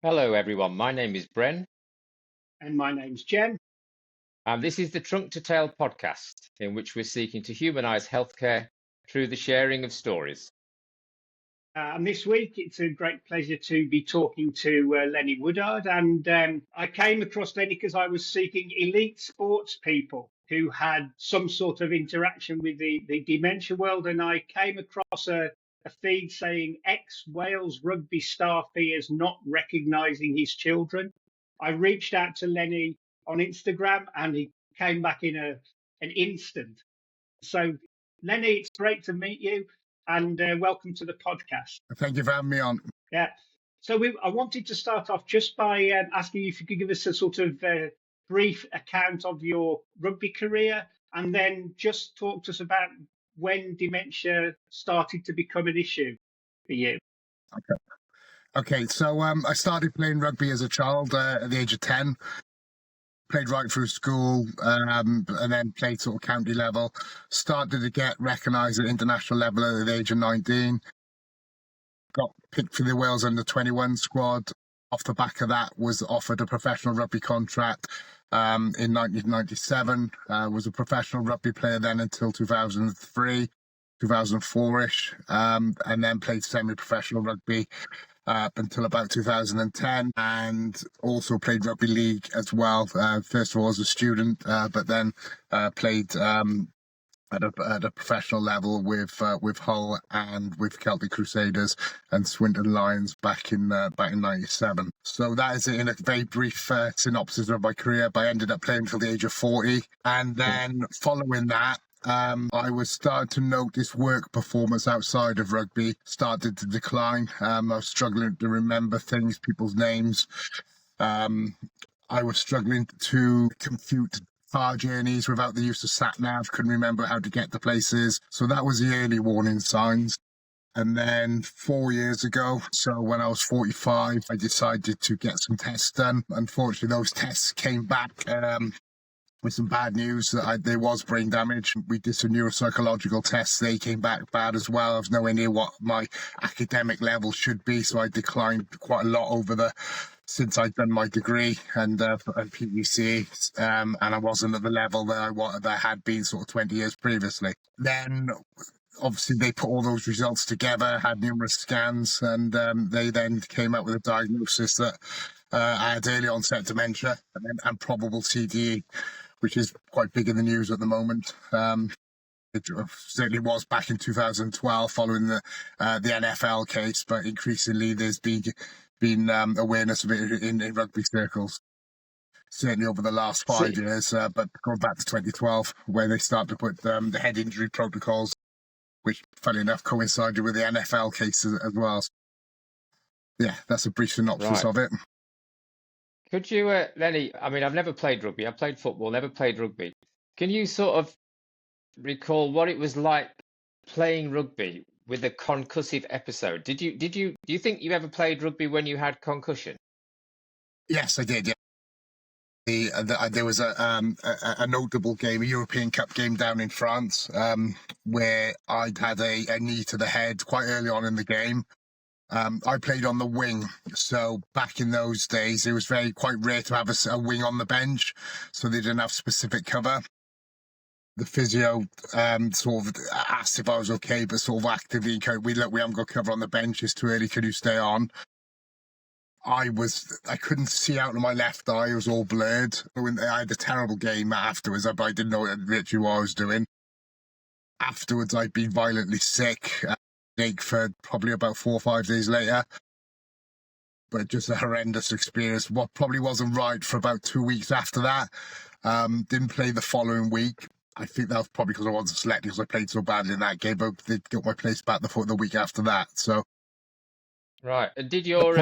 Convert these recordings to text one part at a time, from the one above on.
Hello, everyone. My name is Bren, And my name's Jen. and this is the Trunk2Tale podcast, in which we're seeking to humanize healthcare through the sharing of stories. And this week, it's a great pleasure to be talking to Lenny Woodard. And I came across Lenny because I was seeking elite sports people who had some sort of interaction with the dementia world. And I came across a feed saying ex-Wales rugby star fears not recognising his children. I reached out to Lenny on Instagram and he came back in an instant. So, Lenny, it's great to meet you and welcome to the podcast. Thank you for having me on. Yeah. So I wanted to start off just by asking you if you could give us a sort of brief account of your rugby career and then just talk to us about when dementia started to become an issue for you. Okay. So I started playing rugby as a child at the age of 10. Played right through school and then played sort of county level. Started to get recognised at international level at the age of 19. Got picked for the Wales under-21 squad. Off the back of that, was offered a professional rugby contract in 1997. Was a professional rugby player then until 2003, 2004-ish, and then played semi-professional rugby until about 2010, and also played rugby league as well. First of all as a student, but then played at a professional level with Hull and with Celtic Crusaders and Swinton Lions back in '97. So that is in a very brief synopsis of my career. But I ended up playing until the age of 40, and then following that, I was starting to notice work performance outside of rugby started to decline. I was struggling to remember things, people's names. I was struggling to compute car journeys without the use of sat-nav, couldn't remember how to get to places. So that was the early warning signs. And then 4 years ago, so when I was 45, I decided to get some tests done. Unfortunately, those tests came back with some bad news that there was brain damage. We did some neuropsychological tests. They came back bad as well. I was nowhere near what my academic level should be, so I declined quite a lot since I'd done my degree and PGCE, and I wasn't at the level that I had been sort of 20 years previously. Then obviously they put all those results together, had numerous scans, and they then came out with a diagnosis that I had early onset dementia and probable CDE, which is quite big in the news at the moment. It certainly was back in 2012 following the NFL case, but increasingly there's been awareness of it in rugby circles. Certainly over the last 5 years, but going back to 2012, where they started to put the head injury protocols, which, funny enough, coincided with the NFL cases as well. Yeah, that's a brief synopsis of it. Could you, Lenny, I mean, I've never played rugby. I played football, never played rugby. Can you sort of recall what it was like playing rugby with a concussive episode? Do you think you ever played rugby when you had concussion? Yes, I did. Yeah. There was a notable game, a European Cup game down in France, where I'd had a knee to the head quite early on in the game. I played on the wing, so back in those days, it was quite rare to have a wing on the bench, so they didn't have specific cover. The physio sort of asked if I was okay, but sort of actively encouraged, we haven't got cover on the bench, it's too early, can you stay on? I couldn't see out of my left eye, it was all blurred. I had a terrible game afterwards, but I didn't know literally what I was doing. Afterwards, I'd been violently sick, for probably about 4 or 5 days later. But just a horrendous experience. What probably wasn't right for about 2 weeks after that. Didn't play the following week. I think that was probably because I wasn't selected because I played so badly in that game, but they got my place back the week after that. So. Right. And did your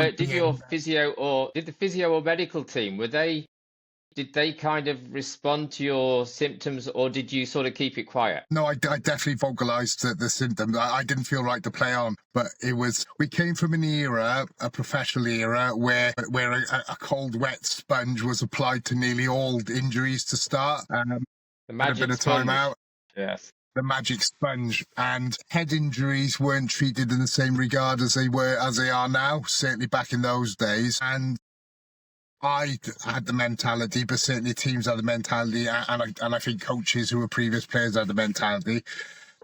physio or did the physio or medical team, did they kind of respond to your symptoms, or did you sort of keep it quiet? No, I definitely vocalized the symptoms. I didn't feel right to play on, but we came from an era, a professional era, where a cold, wet sponge was applied to nearly all injuries to start. The magic a bit of time out. Yes. the magic sponge, and head injuries weren't treated in the same regard as they are now, certainly back in those days. And I had the mentality, but certainly teams had the mentality, and I think coaches who were previous players had the mentality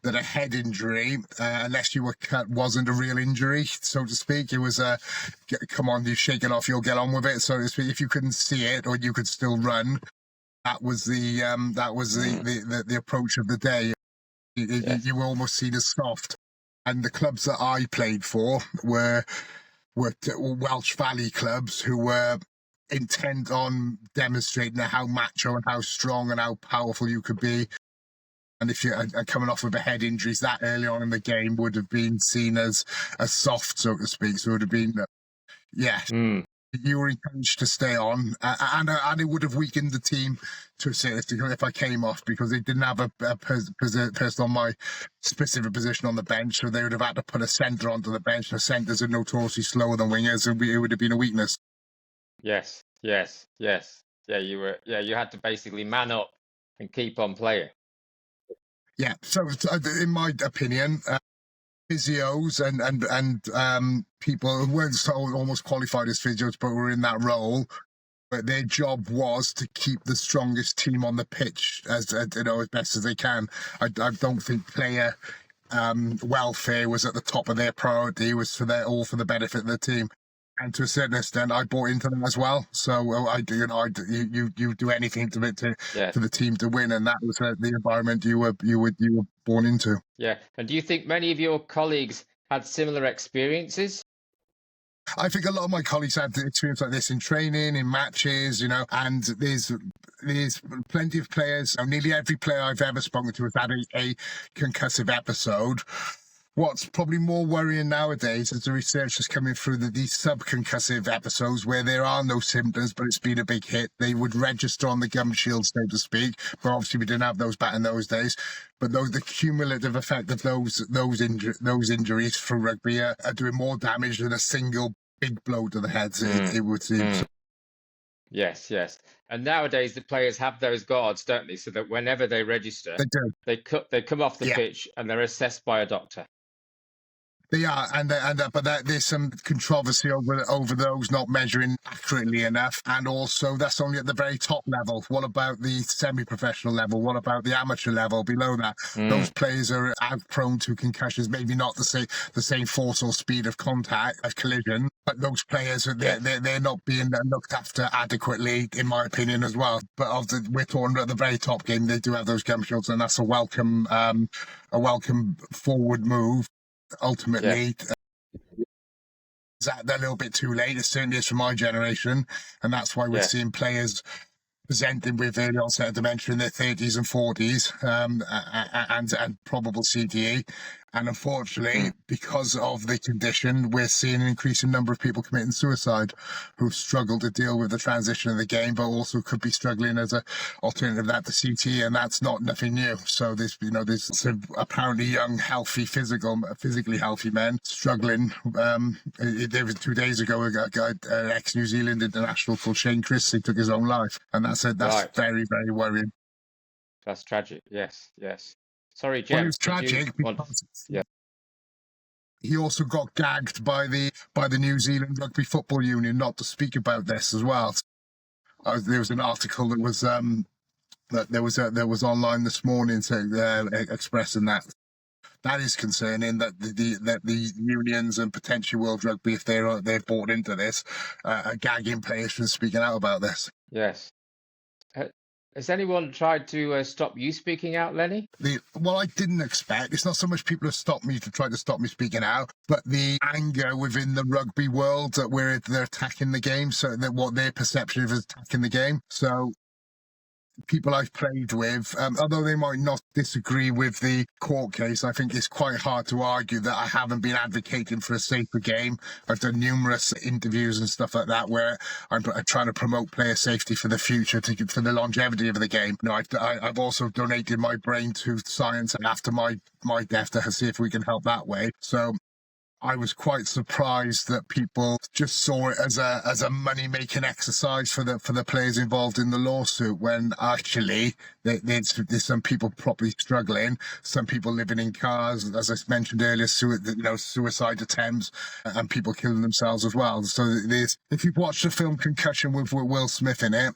that a head injury, unless you were cut, wasn't a real injury, so to speak. It was a, come on, you shake it off, you'll get on with it, so to speak. If you couldn't see it or you could still run, that was the approach of the day. You were almost seen as soft. And the clubs that I played for were Welsh Valley clubs who were intent on demonstrating how macho and how strong and how powerful you could be. And if you're coming off with a head injuries that early on in the game would have been seen as soft, so to speak. So it would have been, you were encouraged to stay on, and it would have weakened the team to a certain extent if I came off, because they didn't have a person on my specific position on the bench, so they would have had to put a centre onto the bench. The centres are notoriously slower than wingers, and it would have been a weakness. Yes. Yeah, you had to basically man up and keep on playing. Yeah, so in my opinion, physios and people who weren't almost qualified as physios but were in that role, but their job was to keep the strongest team on the pitch as best as they can. I don't think player welfare was at the top of their priority. It was for the benefit of the team. And to a certain extent, I bought into them as well. So you do anything for the team to win, and that was the environment you were born into. Yeah. And do you think many of your colleagues had similar experiences? I think a lot of my colleagues had experience like this in training, in matches, and there's plenty of players. Nearly every player I've ever spoken to has had a concussive episode. What's probably more worrying nowadays is the research that's coming through these subconcussive episodes where there are no symptoms, but it's been a big hit. They would register on the gum shield, so to speak, but obviously we didn't have those back in those days. But the cumulative effect of those injuries for rugby are doing more damage than a single big blow to the heads, it would seem. Yes. And nowadays the players have those guards, don't they? So that whenever they register, they come off the pitch and they're assessed by a doctor. They are, but there's some controversy over those not measuring accurately enough, and also that's only at the very top level. What about the semi-professional level? What about the amateur level below that? Those players are as prone to concussions, maybe not the same force or speed of contact, of collision, but those players they're not being looked after adequately, in my opinion, as well. But we're talking at the very top game, they do have those gum shields, and that's a welcome forward move. Ultimately, is that a little bit too late? It certainly is for my generation, and that's why we're seeing players presenting with early onset of dementia in their 30s and 40s, and probable CTE. And unfortunately, because of the condition, we're seeing an increasing number of people committing suicide who struggle to deal with the transition of the game, but also could be struggling as an alternative to that to CTE, and that's nothing new. So there's some apparently young, physically healthy men struggling. There was 2 days ago a guy, an ex-New Zealand international called Shane Chris, he took his own life, and that's very, very worrying. That's tragic. Yes. Sorry, Jem. Well, it was tragic because he also got gagged by the New Zealand Rugby Football Union not to speak about this as well. There was an article that was was online this morning expressing that. That is concerning, that the unions and potentially World Rugby, if they're bought into this, are gagging players from speaking out about this. Yes. Has anyone tried to stop you speaking out, Lenny? What I didn't expect, it's not so much people have tried to stop me speaking out, but the anger within the rugby world that they're attacking the game, so that what their perception of attacking the game. So people I've played with, although they might not disagree with the court case, I think it's quite hard to argue that I haven't been advocating for a safer game. I've done numerous interviews and stuff like that where I'm trying to promote player safety for the future, for the longevity of the game. I've also donated my brain to science after my death to see if we can help that way. So I was quite surprised that people just saw it as a money-making exercise for the players involved in the lawsuit, when actually there's some people properly struggling, some people living in cars, as I mentioned earlier, suicide attempts, and people killing themselves as well. So if you've watched the film Concussion with Will Smith in it,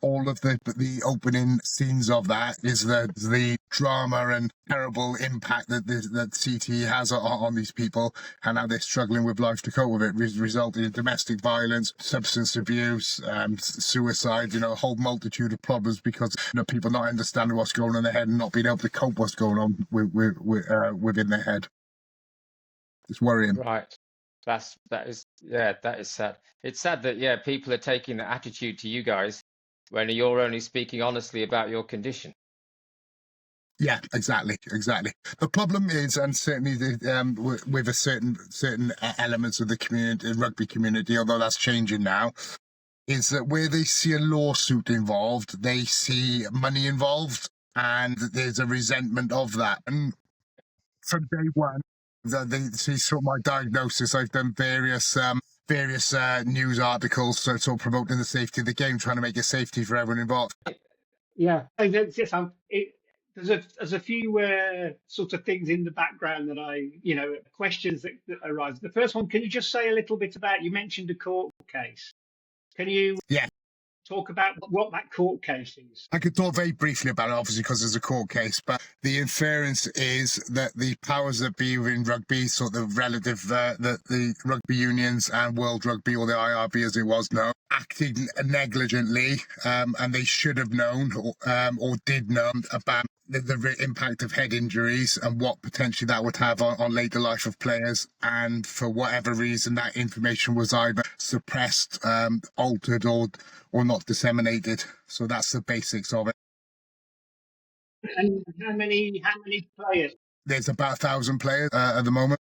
all of the opening scenes of that is the drama and terrible impact that CTE has on these people, and how they're struggling with life to cope with it, resulting in domestic violence, substance abuse, suicide, a whole multitude of problems because people not understanding what's going on in their head and not being able to cope what's going on within their head. It's worrying. Right. That is sad. It's sad that people are taking that attitude to you guys when you're only speaking honestly about your condition. Yeah, exactly. The problem is, and certainly with a certain elements of the community, rugby community, although that's changing now, is that where they see a lawsuit involved, they see money involved, and there's a resentment of that. And from day one, they see sort of my diagnosis. I've done various news articles, sort of promoting the safety of the game, trying to make it safety for everyone involved. Yeah, there's a few sort of things in the background that questions that arise. The first one, can you just say a little bit about, you mentioned a court case. Can you talk about what that court case is? I could talk very briefly about it, obviously, because there's a court case, but the inference is that the powers that be within rugby, sort of relative, that the rugby unions and World Rugby, or the IRB as it was known, acted negligently, and they should have known or did know about the impact of head injuries and what potentially that would have on later life of players. And for whatever reason, that information was either suppressed, altered, or not disseminated. So that's the basics of it. And how many players? There's about 1,000 players at the moment.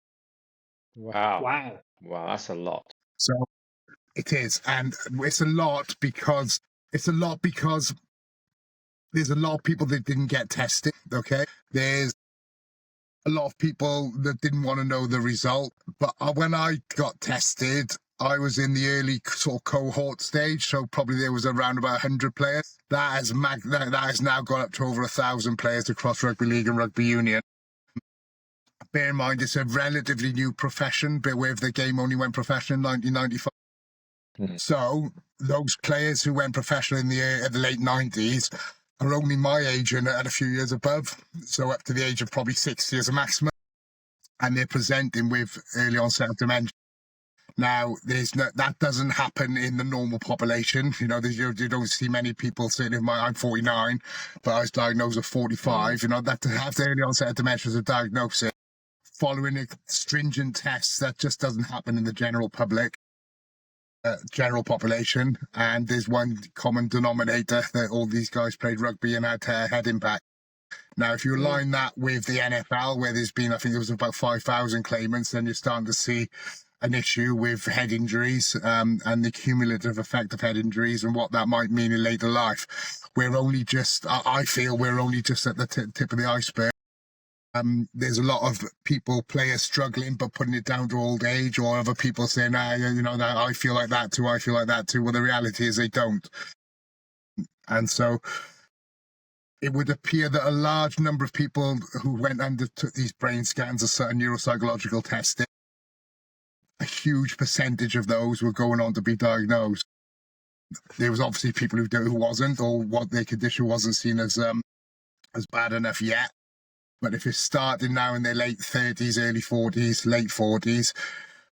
Wow, that's a lot. So it is, and it's a lot because there's a lot of people that didn't get tested. Okay, there's a lot of people that didn't want to know the result. But when I got tested, I was in the early sort of cohort stage, so probably there was around about 100 players. That has now gone up to over 1,000 players across rugby league and rugby union. Bear in mind, it's a relatively new profession, but where the game only went professional in 1995. So those players who went professional in the late 90s are only my age and a few years above, so up to the age of probably 60 as a maximum, and they're presenting with early onset of dementia. Now, that doesn't happen in the normal population. You don't see many people. Certainly, I'm 49, but I was diagnosed at 45. That to have the early onset of dementia as a diagnosis, following a stringent test, that just doesn't happen in the general public. General population, and there's one common denominator, that all these guys played rugby and had head impact. Now, if you align that with the NFL, where there's been, I think there was about 5,000 claimants, then you're starting to see an issue with head injuries, and the cumulative effect of head injuries and what that might mean in later life. I feel we're only just at the tip of the iceberg. There's a lot of players struggling, but putting it down to old age, or other people saying, that I feel like that too. Well, the reality is they don't. And so it would appear that a large number of people who went undertook these brain scans or certain neuropsychological testing, a huge percentage of those were going on to be diagnosed. There was obviously people who wasn't, or what their condition wasn't seen as bad enough yet. But if it's starting now in their late 30s, early 40s, late 40s,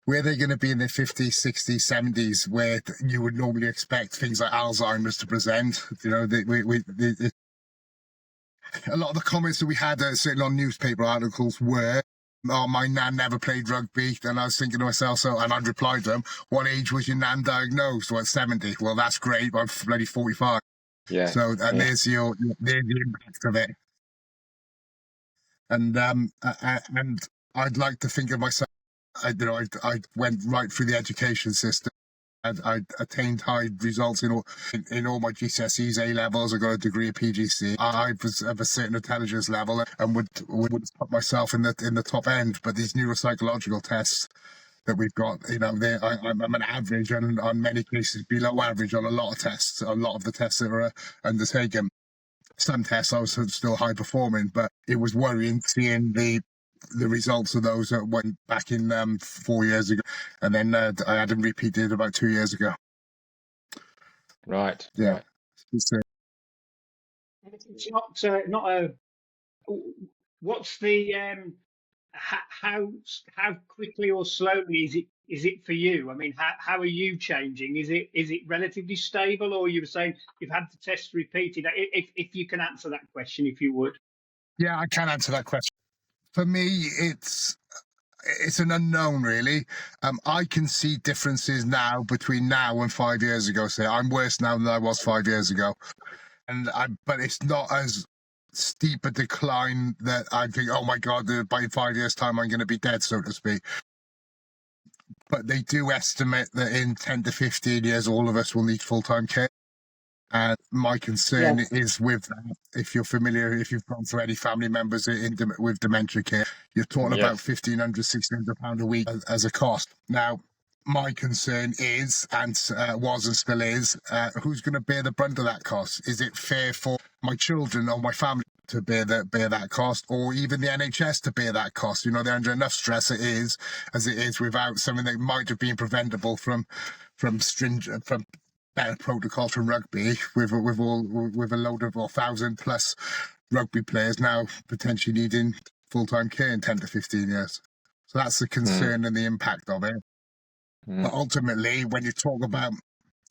where they're going to be in their 50s, 60s, 70s, where you would normally expect things like Alzheimer's to present. A lot of the comments that we had, certainly on newspaper articles, were, "Oh, my nan never played rugby." And I was thinking to myself, and I'd replied to them, "What age was your nan diagnosed?" "Well, 70. "Well, that's great, but I'm bloody 45. Yeah. So there's the impact of it. And I'd like to think of myself, I went right through the education system. I attained high results in all my GCSEs, A levels. I got a degree at PGC. I was of a certain intelligence level and would put myself in the top end. But these neuropsychological tests that we've got, I'm an average, and on many cases below average on a lot of tests. A lot of the tests that are undertaken. Some tests I was still high performing, but it was worrying seeing the results of those that went back in 4 years ago, and then I had them repeated about 2 years ago. Right. Yeah. Right. It's not a. What's the how quickly or slowly is it for you? I mean, how are you changing? Is it relatively stable, or you were saying you've had the test repeated? If you can answer that question, if you would. Yeah, I can answer that question. For me, it's an unknown, really. I can see differences now between now and 5 years ago. Say, I'm worse now than I was 5 years ago, but it's not as steep a decline that I think, oh my God, by 5 years' time I'm going to be dead, so to speak. But they do estimate that in 10 to 15 years, all of us will need full-time care. And my concern is with that. If you're familiar, if you've gone through any family members with dementia care, you're talking about £1,500, £1,600 a week as a cost. Now, my concern is, and was and still is, who's going to bear the brunt of that cost? Is it fair for my children or my family to bear that cost, or even the NHS to bear that cost? You know, they're under enough stress as it is without something that might have been preventable from better protocols from rugby, with a load of 1,000+ rugby players now potentially needing full-time care in 10 to 15 years. So that's the concern and the impact of it. But ultimately, when you talk about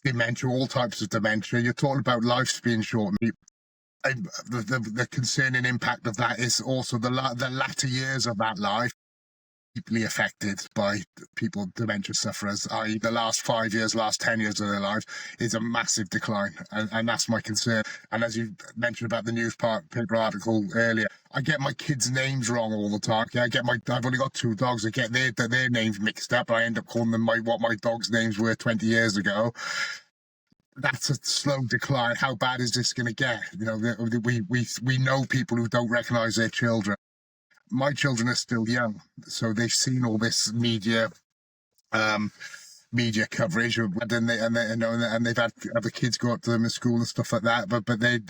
dementia, all types of dementia, you're talking about lives being shortened. The concerning impact of that is also the latter years of that life deeply affected by people, dementia sufferers, i.e. the last 5 years, last 10 years of their lives is a massive decline. And that's my concern. And as you mentioned about the newspaper article earlier, I get my kids' names wrong all the time. Yeah, I've only got 2 dogs. I get their names mixed up. I end up calling them what my dogs' names were 20 years ago. That's a slow decline. How bad is this going to get? You know, we know people who don't recognise their children. My children are still young, so they've seen all this media coverage, and they've had other kids go up to them in school and stuff like that. But they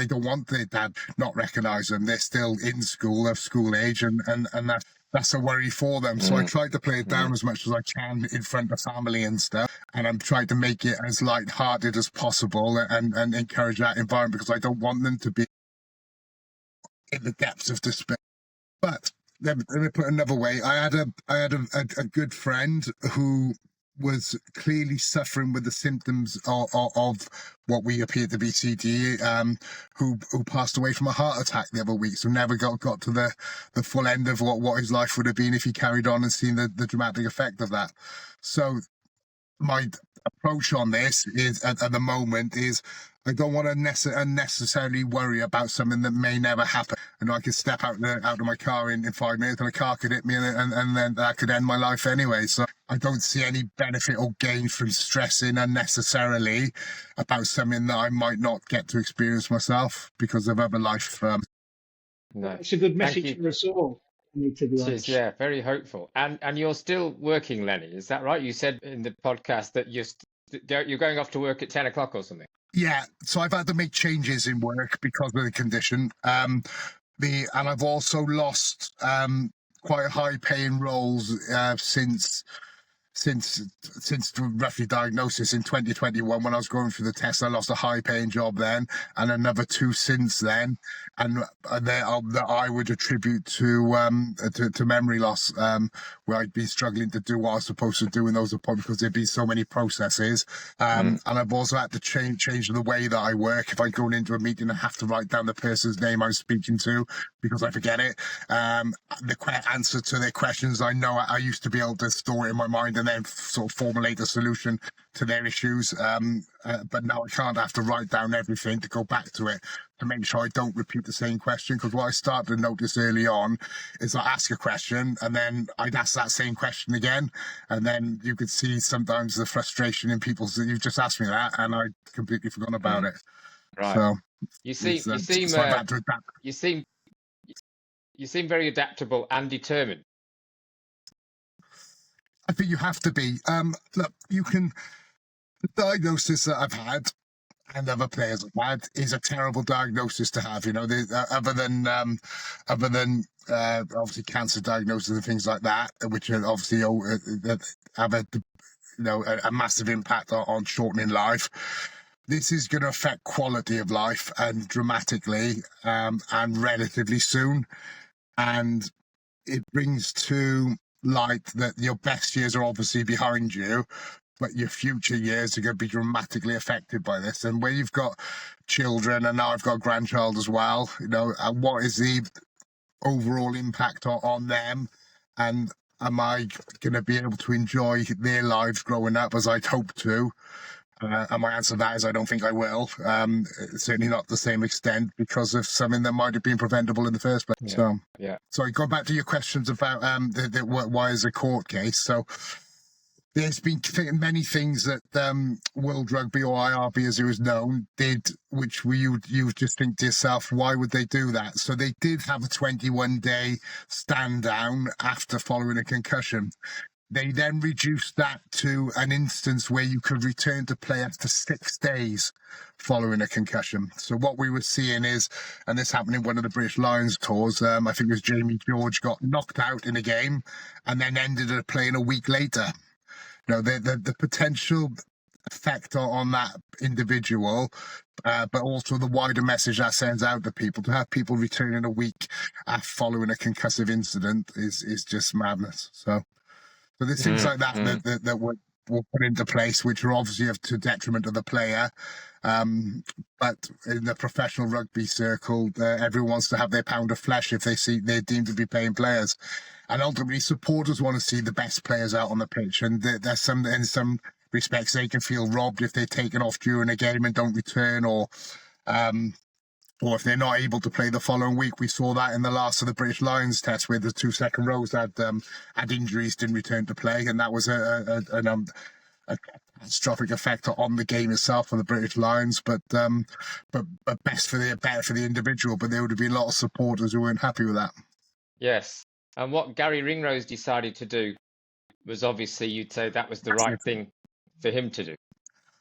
don't want their dad not recognise them. They're still in school, of school age, and that's a worry for them. So I try to play it down as much as I can in front of family and stuff, and I'm trying to make it as light-hearted as possible and encourage that environment, because I don't want them to be in the depths of despair. But let me put it another way. I had a good friend who was clearly suffering with the symptoms of what we appear to be CD, who passed away from a heart attack the other week. So never got to the full end of what his life would have been if he carried on and seen the dramatic effect of that. So my approach on this is at the moment is I don't want to unnecessarily worry about something that may never happen. And I could step out of my car in 5 minutes and a car could hit me and then that could end my life anyway. So I don't see any benefit or gain from stressing unnecessarily about something that I might not get to experience myself because of other life. No. It's a good message for us all. To be honest. Yeah, very hopeful. And you're still working, Lenny, is that right? You said in the podcast that you're going off to work at 10 o'clock or something. Yeah, so I've had to make changes in work because of the condition. And I've also lost quite high-paying roles since roughly diagnosis in 2021. When I was going through the test, I lost a high-paying job then, and another 2 since then, and that I would attribute to memory loss, where I'd been struggling to do what I was supposed to do in those appointments because there'd been so many processes. And I've also had to change the way that I work. If I go into a meeting, I have to write down the person's name I'm speaking to because I forget it. The answer to their questions, I know I used to be able to store it in my mind and then sort of formulate a solution to their issues. But now I can't have to write down everything to go back to it to make sure I don't repeat the same question. Because what I started to notice early on is I ask a question and then I'd ask that same question again. And then you could see sometimes the frustration in people's, you've just asked me that and I completely forgot about it. Right. So you seem very adaptable and determined. I think you have to be. Look, the diagnosis that I've had and other players have had is a terrible diagnosis to have. You know, other than obviously cancer diagnosis and things like that, which are obviously have a massive impact on shortening life. This is going to affect quality of life and dramatically and relatively soon. And it brings to light that your best years are obviously behind you, but your future years are going to be dramatically affected by this. And where you've got children, and now I've got a grandchild as well, you know, what is the overall impact on them? And am I going to be able to enjoy their lives growing up as I'd hope to? And my answer to that is I don't think I will. Certainly not to the same extent because of something that might have been preventable in the first place. Yeah. So, sorry, going back to your questions about why is a court case. So there's been many things that World Rugby, or IRB as it was known, did, which you just think to yourself, why would they do that? So they did have a 21-day stand down after following a concussion. They then reduced that to an instance where you could return to play after 6 days following a concussion. So what we were seeing is, and this happened in one of the British Lions tours, I think it was Jamie George got knocked out in a game and then ended up playing a week later. You know, the potential effect on that individual, but also the wider message that sends out to people, to have people returning a week after following a concussive incident is just madness. So there's things like that that were put into place, which are obviously to detriment of the player. But in the professional rugby circle, everyone wants to have their pound of flesh if they're deemed to be playing players. And ultimately, supporters want to see the best players out on the pitch. And there's in some respects, they can feel robbed if they're taken off during a game and don't return, or if they're not able to play the following week. We saw that in the last of the British Lions test, where the 2 second rows had injuries, didn't return to play, and that was a catastrophic effect on the game itself for the British Lions. But better for the individual. But there would have been a lot of supporters who weren't happy with that. Yes, and what Gary Ringrose decided to do was, obviously, you'd say that was the right thing for him to do.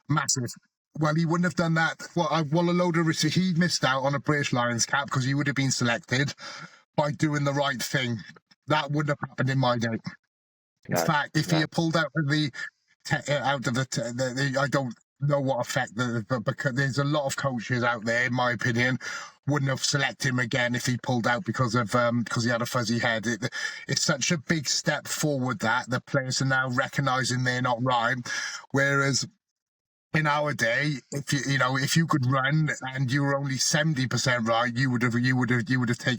Massive. Well, he wouldn't have done that. Well, a load of risk. He missed out on a British Lions cap because he would have been selected by doing the right thing. That wouldn't have happened in my day. In fact, if he had pulled out of I don't know what effect, but because there's a lot of coaches out there, in my opinion, wouldn't have selected him again if he pulled out because he had a fuzzy head. It's such a big step forward that the players are now recognising they're not right, whereas in our day, if you could run and you were only 70% right, you would have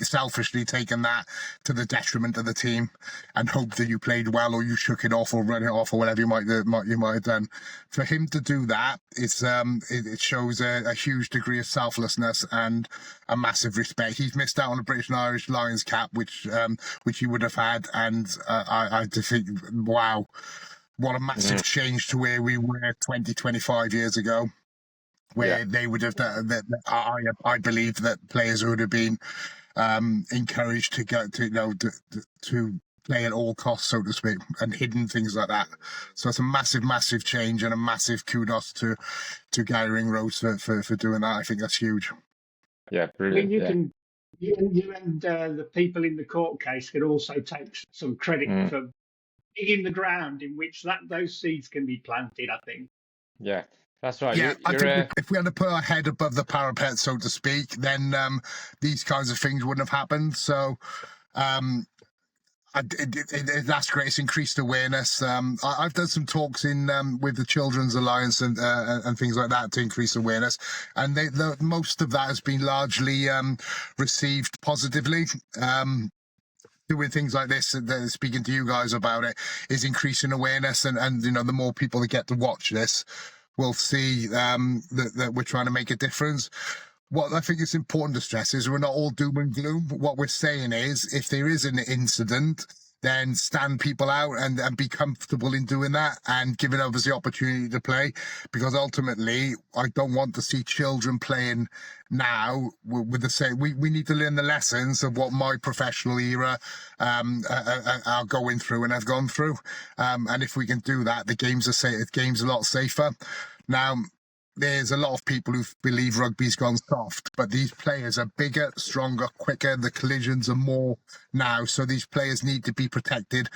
selfishly taken that to the detriment of the team and hoped that you played well, or you shook it off or run it off, or whatever you might have done. For him to do that, it shows a huge degree of selflessness and a massive respect. He's missed out on a British and Irish Lions cap, which he would have had, and I just think, wow. What a massive change to where we were 20, 25 years ago, where they would have done that. I believe that players would have been encouraged to go to play at all costs, so to speak, and hidden things like that. So it's a massive, massive change, and a massive kudos to Gary Ringrose for doing that. I think that's huge. Yeah, brilliant. I mean, you and the people in the court case could also take some credit for in the ground in which those seeds can be planted, I think. Yeah, that's right. Yeah, I think if we had to put our head above the parapet, so to speak, then these kinds of things wouldn't have happened. So that's great. It's increased awareness. I've done some talks with the Children's Alliance and things like that to increase awareness, and most of that has been largely received positively. doing things like this and speaking to you guys about it is increasing awareness, and you know, the more people that get to watch this will see that we're trying to make a difference. What I think is important to stress is we're not all doom and gloom. What we're saying is, if there is an incident, then stand people out and be comfortable in doing that and giving others the opportunity to play. Because ultimately, I don't want to see children playing now with the same. We need to learn the lessons of what my professional era are going through and have gone through. And if we can do that, the game's a lot safer. Now, there's a lot of people who believe rugby's gone soft, but these players are bigger, stronger, quicker. The collisions are more now, so these players need to be protected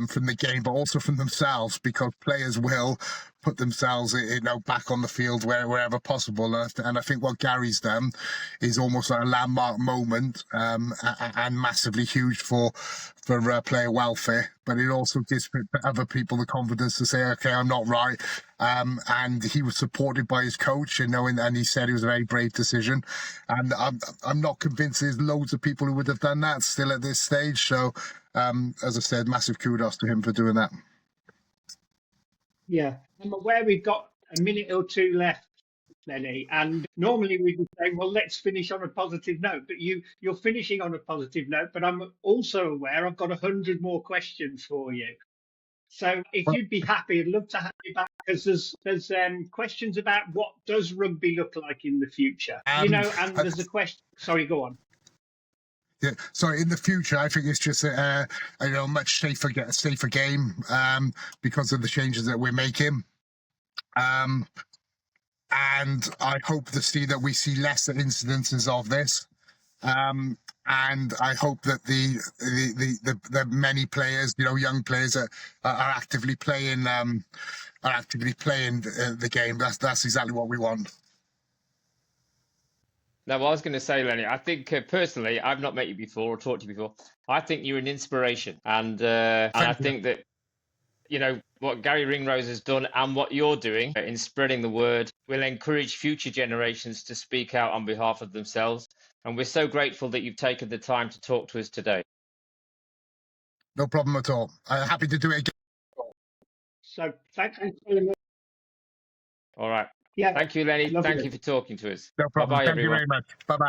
from the game, but also from themselves, because players will put themselves, you know, back on the field wherever possible. And I think what Gary's done is almost like a landmark moment, and massively huge for player welfare. But it also gives other people the confidence to say, okay, I'm not right. And he was supported by his coach, and he said it was a very brave decision. And I'm not convinced there's loads of people who would have done that still at this stage. So, as I said, massive kudos to him for doing that. Yeah, I'm aware we've got a minute or two left, Lenny, and normally we'd be saying, well, let's finish on a positive note, but you're finishing on a positive note, but I'm also aware I've got 100 more questions for you. So if you'd be happy, I'd love to have you back, because there's questions about what does rugby look like in the future, and there's a question. Sorry, go on. Yeah, so in the future, I think it's just a much safer game because of the changes that we're making. And I hope to see that we see less incidences of this. And I hope that the many players, young players are actively playing the game. That's exactly what we want. Now, what I was going to say, Lenny, I think personally, I've not met you before or talked to you before. I think you're an inspiration, and I think that what Gary Ringrose has done and what you're doing in spreading the word will encourage future generations to speak out on behalf of themselves. And we're so grateful that you've taken the time to talk to us today. No problem at all. I'm happy to do it again. So thanks very much. All right. Yeah. Thank you, Lenny. Lovely. Thank you for talking to us. No problem. Bye-bye, Thank everyone. you very much. Bye-bye.